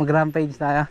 Mag-rampage tayo.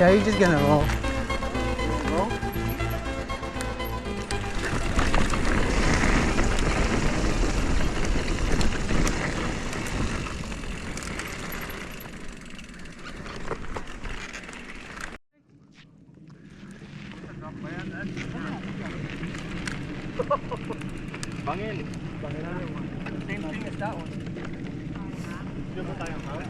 Yeah, you're just gonna roll. Roll? Bangin. Same thing as that one. Diyan ba tayo hawak?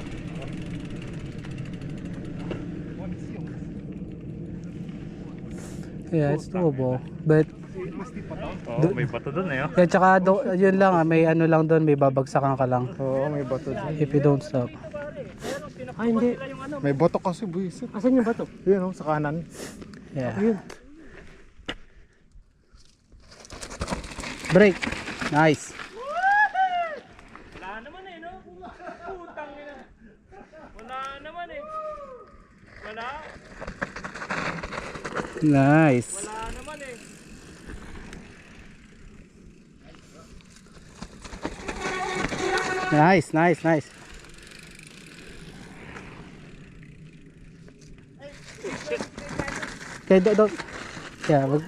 Yeah, it's doable. But Oo, may bato doon eh. yeah, tsaka yun lang may ano lang doon, may babagsakan ka lang Oo, may bato doon. if you don't stop. Ah, hindi. May bato kasi, buwisit. Asan yung bato? Yun, sa kanan. Yeah. Ayun. Break. Nice. Wala naman eh, no? Putang ina. Wala naman eh. Wala. Nice. Wala naman eh. Nice, nice, nice. Okay, don't. Yeah,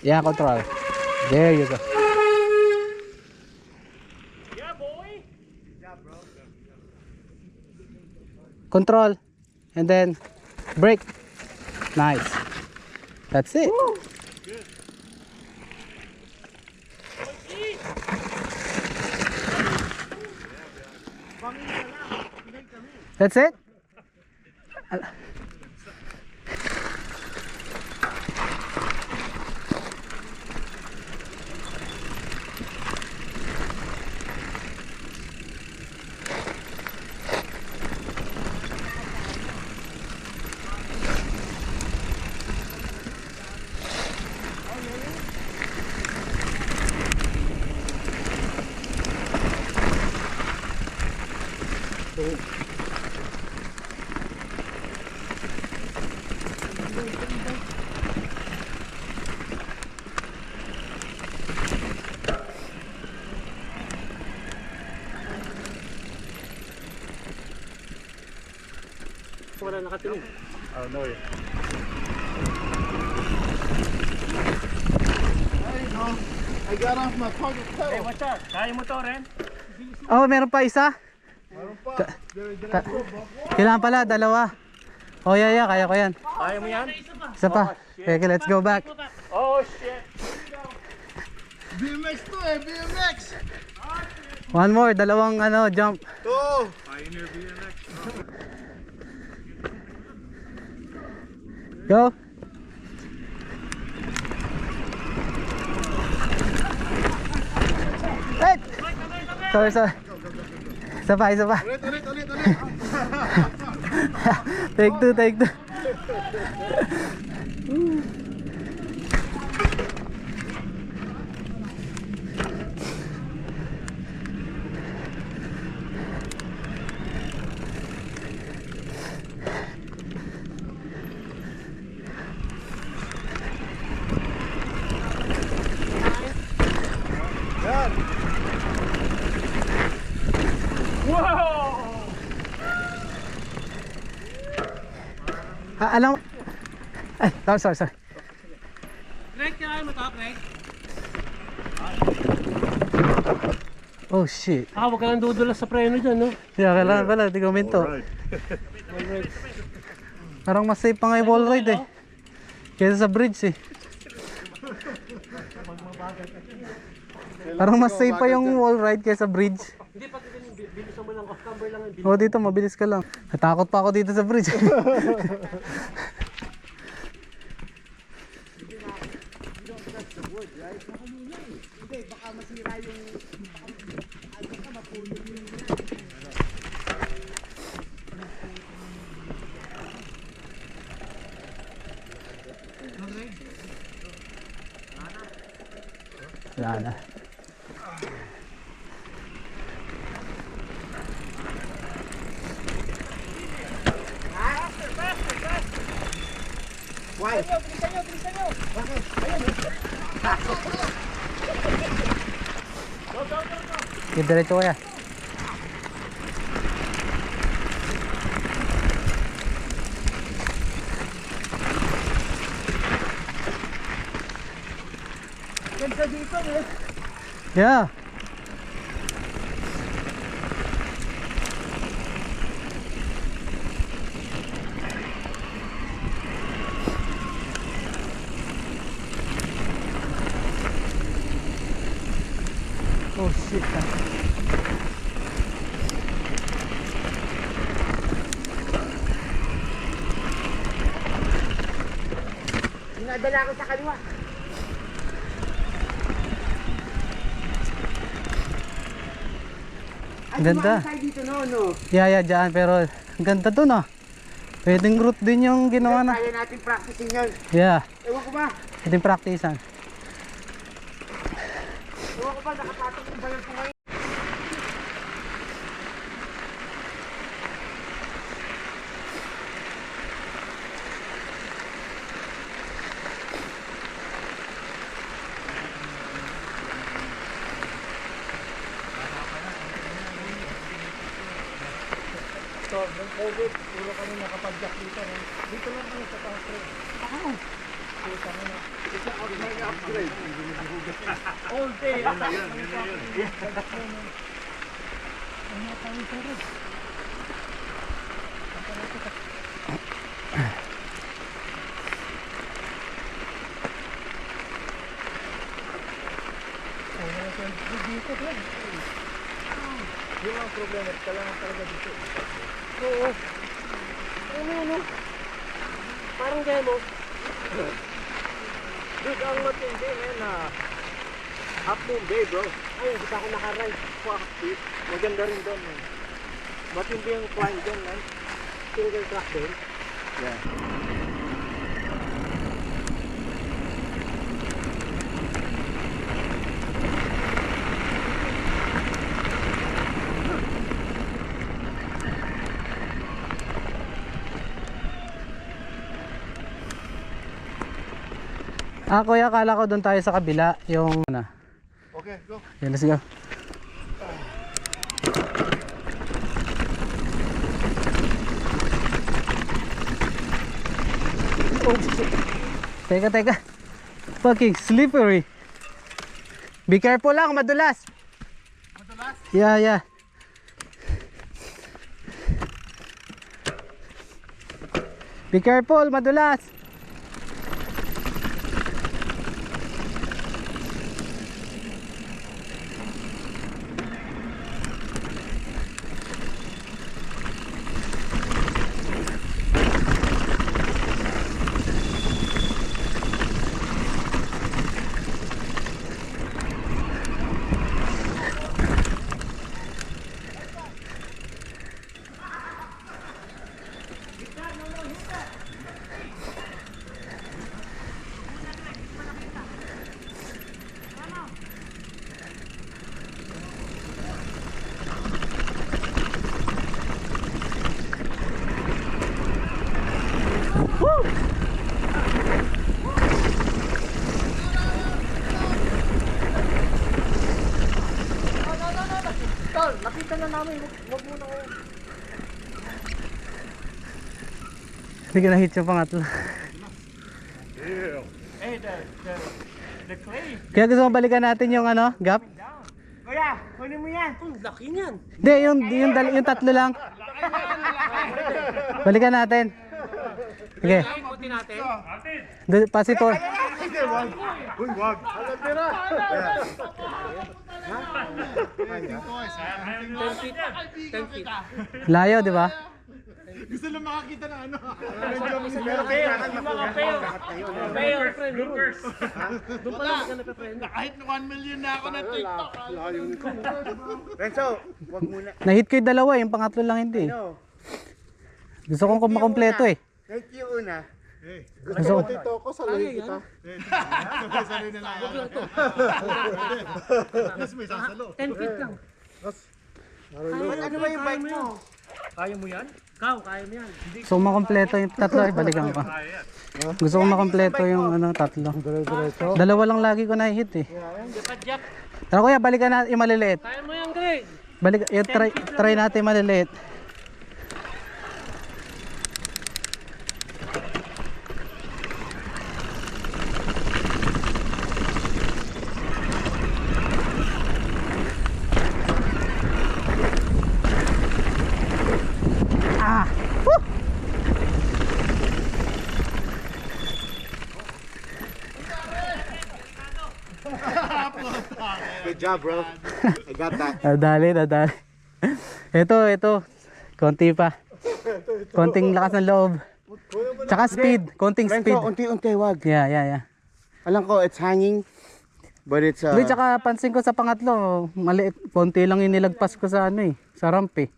yeah, control. There you go. Yeah, boy. Control. And then brake. Nice. That's it. That's it? camera nakatingin. Oh, no. I got off my pocket pedal. Hey, what's up? Kaya mo to, Ren? Oh, meron pa isa? Meron pa. Kailangan pala, dalawa. Oh, yeah, kaya ko yan. Kaya mo yan? Isa pa. Okay, let's go back. Oh, shit. BMX to eh, BMX. One more, dalawang jump. Oh. Go. Hey! Sorry. Isa pa. Ulit. Take two. Yan. Wow! Alam mo? Ay, sorry. Craig, kaya mo to, Craig? Oh, shit. Huwag ka lang dudulas sa preno dyan, no? Yeah, kailangan pala, di komento. Alright. Parang mas safe pa nga yung wall ride eh. Kaysa sa bridge eh. Parang mas safe pa yung wall ride kaysa bridge. Hindi, pag bilisan mo lang, off-camber lang ang Oh, dito mabilis ka lang. Natakot pa ako dito sa bridge. Wala na. Diretso kaya. Yeah. Oh shit. Dinadala ko sa kaliwa. Ay, Ganda. dumaan tayo dito, no? Yeah, dyan. Pero ang ganda dun ah. Pwedeng route din yung ginawa na. Kaya natin practicing yun. Yeah. Ewan ko ba? Pwedeng practicean. Ewan ko ba, nakapatong yung bayan ko ngayon. Ng COVID, puro kami nakapag-jack dito. Dito lang kami sa taas rin. Kasi ako nag-upgrade. All day. Yun ang problema. Kailangan talaga dito. Oo. Ano? Parang demo. Dude, ang matindi na Half Moon Bay, bro. Ay, hindi pa ako nakaride. Fuck, dude. Maganda rin doon, man. Matindi ang climb doon, man. Single track din. Yeah. Kuya, akala ko doon tayo sa kabila. Yung Okay, go. Yeah, let's go. Teka. Fucking slippery. Be careful lang, madulas. Madulas? Yeah. Be careful, madulas. Hindi ka na-hit yung pangatlo. Hey, the clay. Kaya gusto mo balikan natin yung ano, gap? Kuya, kunin mo yan. Ang laki niyan. Hindi, yung tatlo lang. Balikan natin. Sige. Ikutin natin. Pass it on. Uy, wag. 10 feet. 10 feet. Layo, di ba? Gusto lang makakita ng ano. Payo, friend. Doon pa lang ka na-friend. Kahit 1 million na ako na TikTok. Renzo, wag muna. Nahit ko yung dalawa, yung pangatlo lang hindi. No. Gusto kong makompleto eh. Thank you una. Gusto ko. Dito ako sa lahi kita. Sanay na lang. Mas may sasalo. 10 feet lang. Ano ba yung bike mo? Kaya mo yan? Ikaw, kaya mo yan. Gusto kong makompleto yung tatlo, eh, balikan ko. Gusto kong makompleto yung ano, tatlo. Dalawa lang lagi ko na-hit eh. Jack, Tara kuya, balikan natin yung maliliit. kaya mo yan, Greg. Try natin yung maliliit. Good job, bro. I got that. Nadali. Ito. Konti pa. Konting lakas ng loob. Tsaka speed. Konting speed. Renzo, unti-unti, wag. Yeah. Alam ko, it's hanging. But it's Hindi, tsaka pansin ko sa pangatlo, maliit. Konti lang yung nilagpas ko sa ano eh. Sa ramp eh.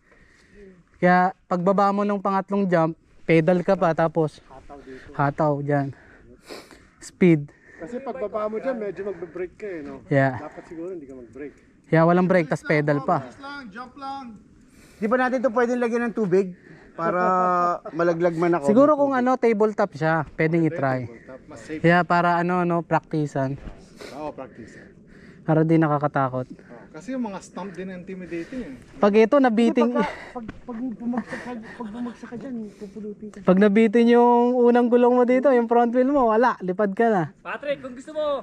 Kaya pagbaba mo ng pangatlong jump, pedal ka pa tapos hataw dyan. Speed. Kasi pagbaba mo dyan, medyo magbe-brake ka eh, no? Yeah. Dapat siguro hindi ka mag-brake. Kaya walang brake, tas pedal pa. Jump lang. Di ba natin ito pwedeng lagyan ng tubig? Para malaglag man ako. Siguro kung ano, tabletop siya, pwedeng i-try. Mas safe. Kaya para practicean. Oo, practice. Para di nakakatakot. Kasi yung mga stump din intimidating eh. Pag ito nabiting, Pag bumagsak ka dyan, pupulutin ka. pag nabitin yung unang gulong mo dito, yung front wheel mo, wala, lipad ka na. Patrick, kung gusto mo,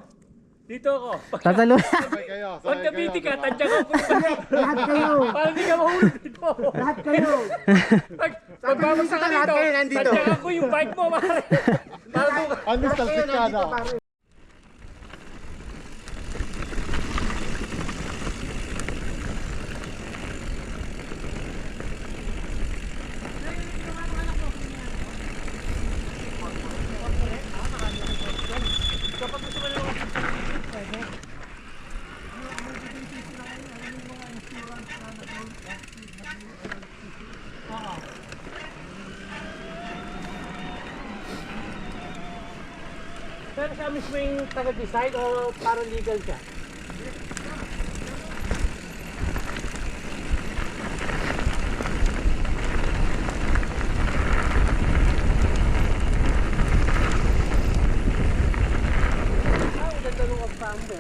dito ako. Tatalo. Sabay kayo. Pag nabiti ka, tadya ka po. Lahat kayo. Parang hindi ka mahulog dito. Lahat kayo. Pag babagsak ka lahat dito, kayo nandito. tadya ko yung bike mo, pare. Parang doon ka. Ano talsik ka na? Pero siya mismo yung taga-decide o parang legal siya? Ang ganda nung pag-pambo.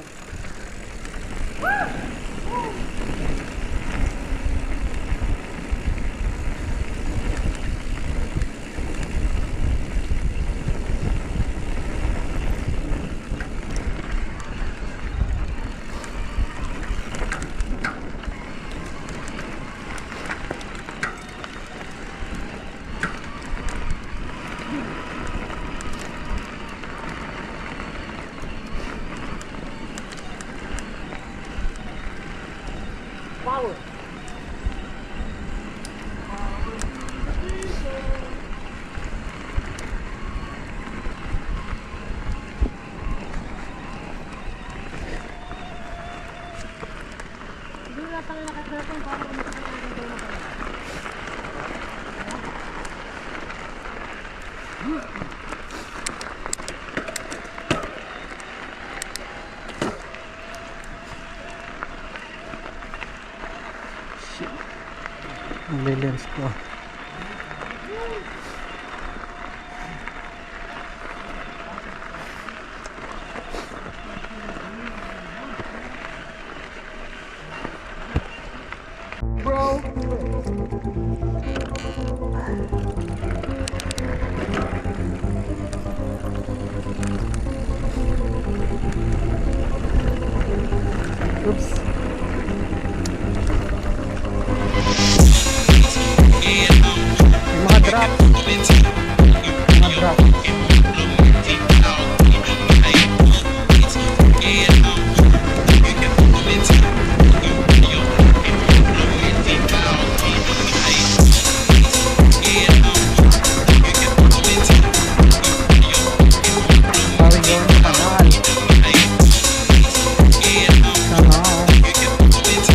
power. Lilens ko. Oops. Yung mga drop. Mga drop. Tawag yun sa kanal. Kanal.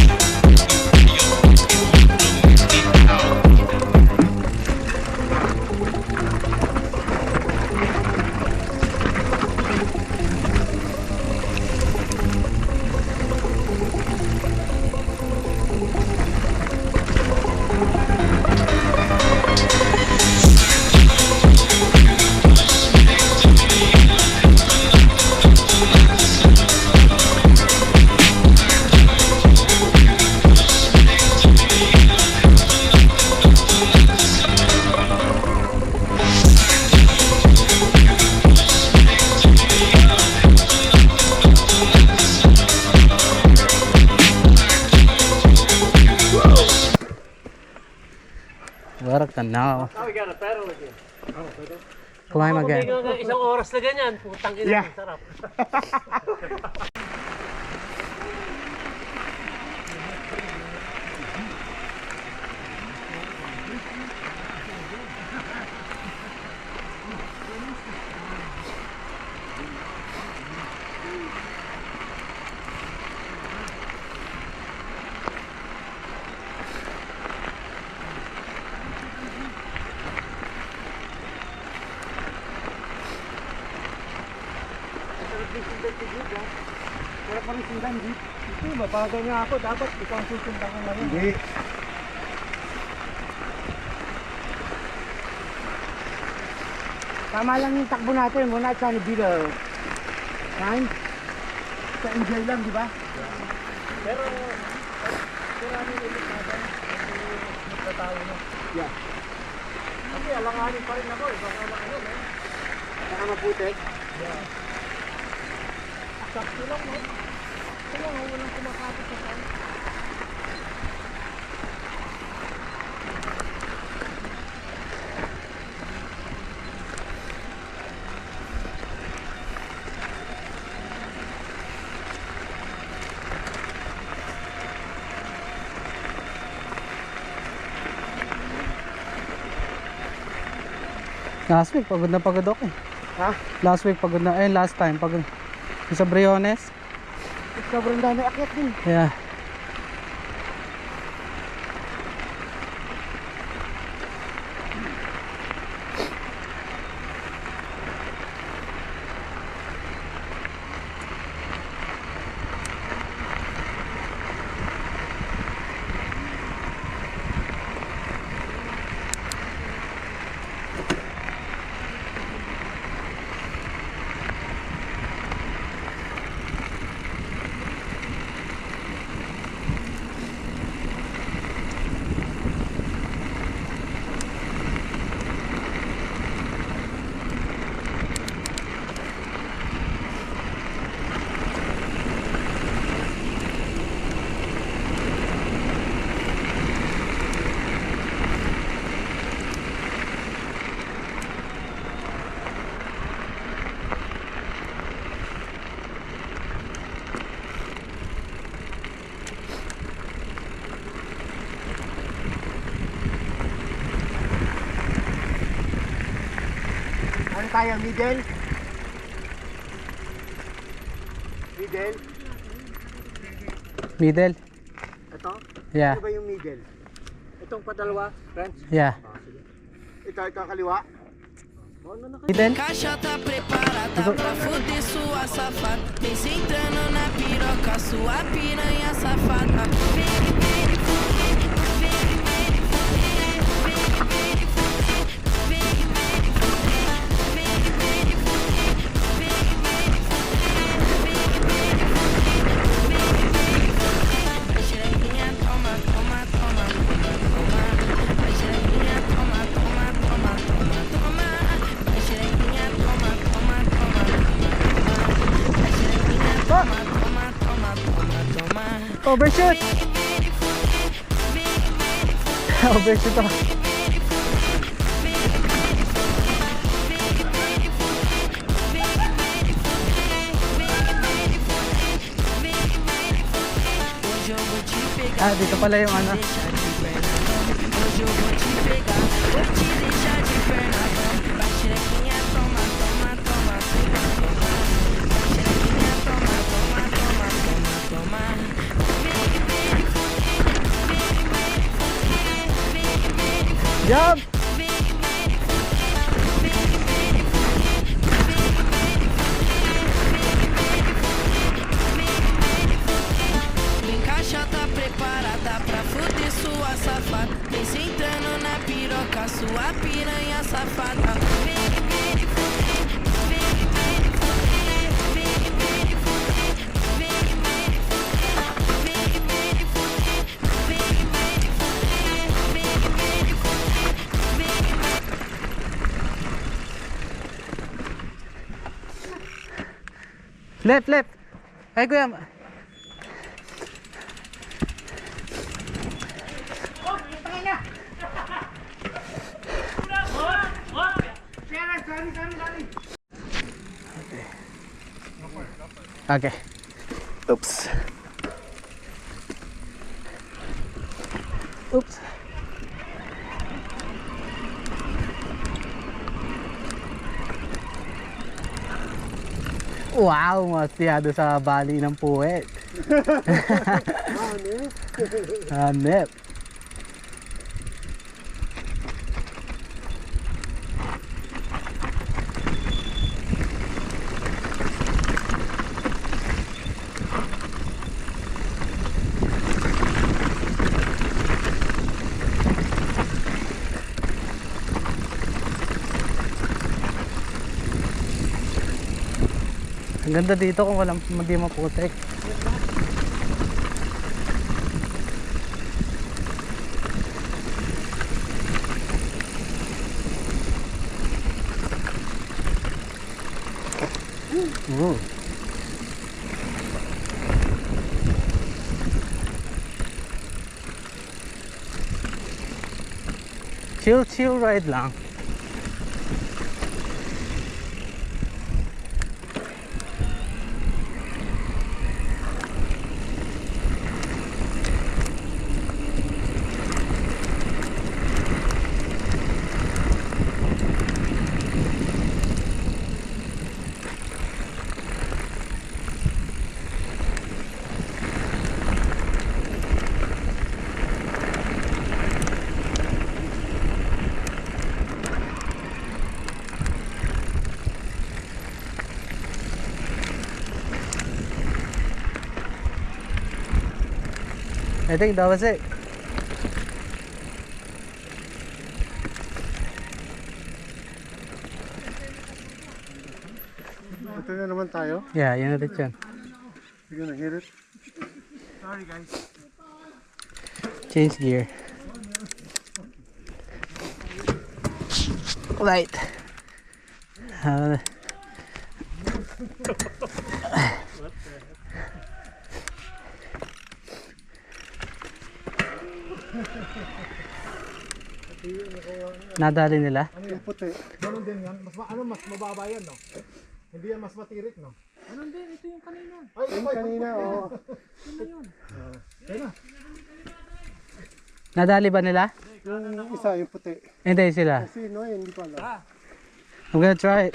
Warak ka now. Now we got a pedal again. Climb again. Isang oras na ganyan. Putang ina, Yeah. sarap. Pero pa rin sindan, di? Ito, mabagal nga ako. Dapat ikaw ang susundan ko ngayon. Hindi. Tama lang yung takbo natin. We're not trying to beat a time. Sa enjoy lang, di ba? Pero, siranin ulit natin. Kasi nagtatawa na. Yeah. Kasi alanganin pa rin ako eh. Baka ano eh. Saka maputik. Sakto lang no. Kaya nga walang kumakapit sa tayo. Last week, pagod na pagod ako eh. Ha? Last week, pagod na. Ayun, last time, pagod. Yung sa Briones. Sobrang dami akyat din. Yeah. tayo, middle. Middle. Middle. Ito? Yeah. Ano ba yung middle? Itong padalwa, friends? Yeah. Ito kaliwa. Middle. Caixa tá preparada pra foder sua safada. Vem sentando na piroca, sua piranha safada. Vai xerequinha, toma, toma, toma, toma, toma. Vai xerequinha, toma, toma, toma, toma, toma. Vai xerequinha, toma, toma, toma, toma, toma. Vai xerequinha, toma, toma, toma, toma, toma. Overshoot! Overshoot ako. Hoje eu vou te pegar. Ah, dito pala yung ano. Deixar de perna. Hoje eu vou te pegar. Vou te deixar de perna. Vai xerequinha, toma, toma, toma, toma, toma. Vai xerequinha, toma, toma, toma, toma, toma. Jump! Vem caixa tá preparada pra foder sua safada. Vem sentando na piroca, sua piranha safada. Left, left. Ay, kuya. Okay. Oops. Oops. Wow, masyado sa bali ng puwet. Hanep. Ang ganda dito kung walang hindi maputek. Ooh. Chill ride lang. I think that was it. Ito na naman tayo. Yeah, yun ulit yan. You're gonna hit it. Sorry guys. Change gear. Right. Nadali nila? Yung puti. Ganun din yan. Mas mababa yan, no? Hindi yan mas matirik, no? Ano din? Ito yung kanina. Ay, Yung kanina, oo. Nadali ba nila? Yung isa, yung puti. Hindi sila. Kasi no, hindi pala. I'm gonna try it.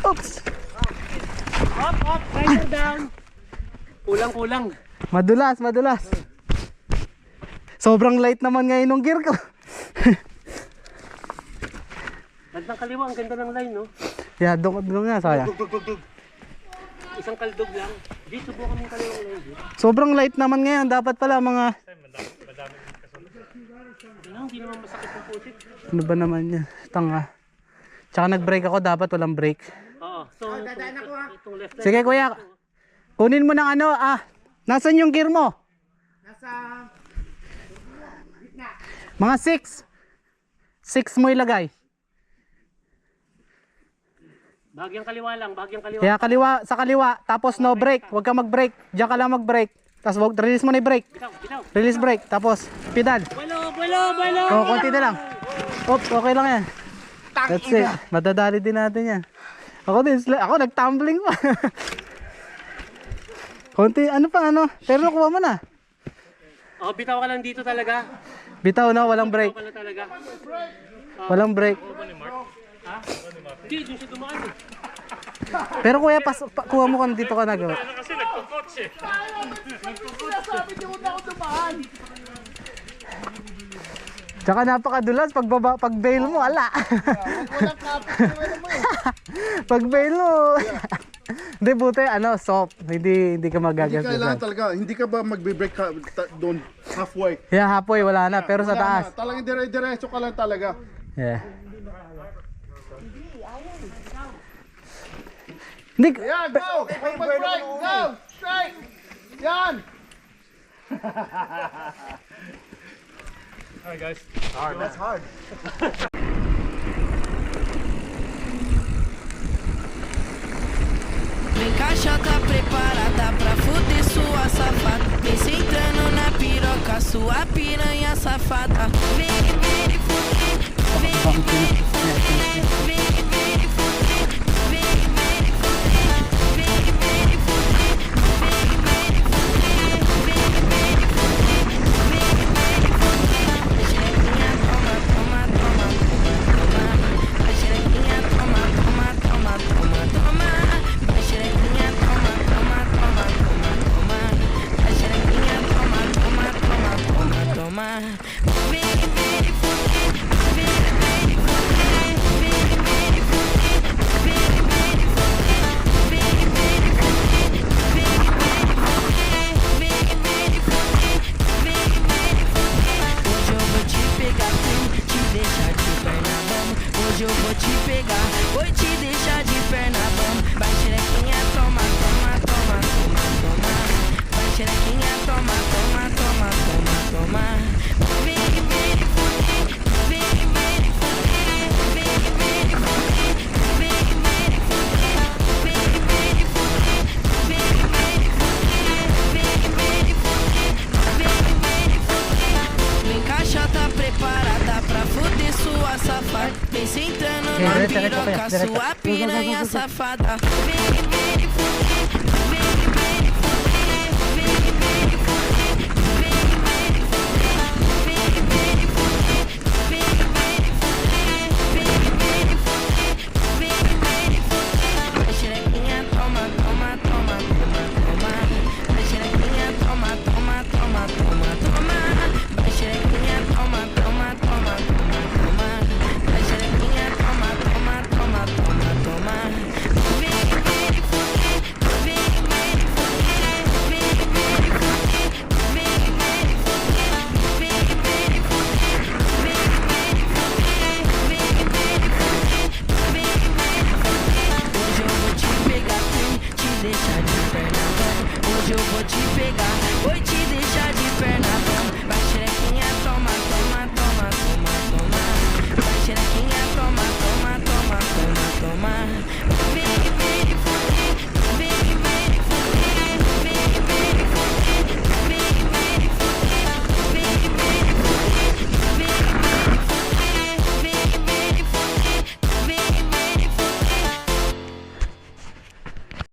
Oops! Up, rider down. Kulang. Madulas, madulas. Sobrang light naman ngayon ng gear ko. Bandang kaliwa, ang ganda ng line, no? Yeah, doon nga, sayang. Isang kaldog lang. Di, subukan mo kaliwang line. Di. Sobrang light naman ngayon. Dapat pala mga... Hindi naman masakit yung pusit. Ano ba naman yan? Tanga. Tsaka nag-brake ako. Dapat walang brake. Oo. So, itong left line. Sige kuya. Kunin mo ng ano. Nasaan yung gear mo? Mga 6. 6 mo ilagay. Bahagyang kaliwa lang, bahagyang kaliwa. Kaya kaliwa, sa kaliwa. Tapos no brake. Huwag ka mag-brake. Diyan ka lang mag-brake. Tapos release mo na yung brake. Bitaw. Release brake. Tapos pedal. Buelo! Oh, konti na lang. Oops, okay lang yan. That's it. Madadali din natin yan. Ako nag-tumbling pa. Konti, ano pa, ano? Pero nakuha mo na. Oh, bitaw ka lang dito talaga. Bitaw na, walang brake. Bitaw ka lang talaga. Walang brake. Hindi, dun siya dumaan eh. Pero kuya, kuha mo kung dito ka nagawa. Kasi nagkukotse. Tsaka napakadulas, pag bail mo, ala. Pag bail mo. Hindi, buti, soft. Hindi ka Hindi magagasgasan. kailangan talaga. Hindi ka ba magbe-break ka doon halfway? Yeah, halfway, wala na. Pero sa Wala taas. na. Talagang dire-diretso ka lang talaga. Yeah. Hindi, Yeah, go! Mag-break! Go! Straight! Yan! Alright guys. That's hard. Vem cá, tá preparada pra fuder sua safada. Vem sentando na piroca, sua piranha safada. Vem fuder, vem fuder, vem fuder, vem fuder, vem fuder, Hoje eu vou te pegar, vou te deixar de perna bamba. Vai xerequinha, toma, toma, toma, toma, toma. Vai xerequinha, toma, toma, toma, toma, toma. Vem fuder, vem fuder, vem fuder, vem fuder, vem fuder, vem fuder. Vem caixa, tá preparada pra fuder sua safada. Vem sentando na piroca, sua piranha safada. Vem fuder, vem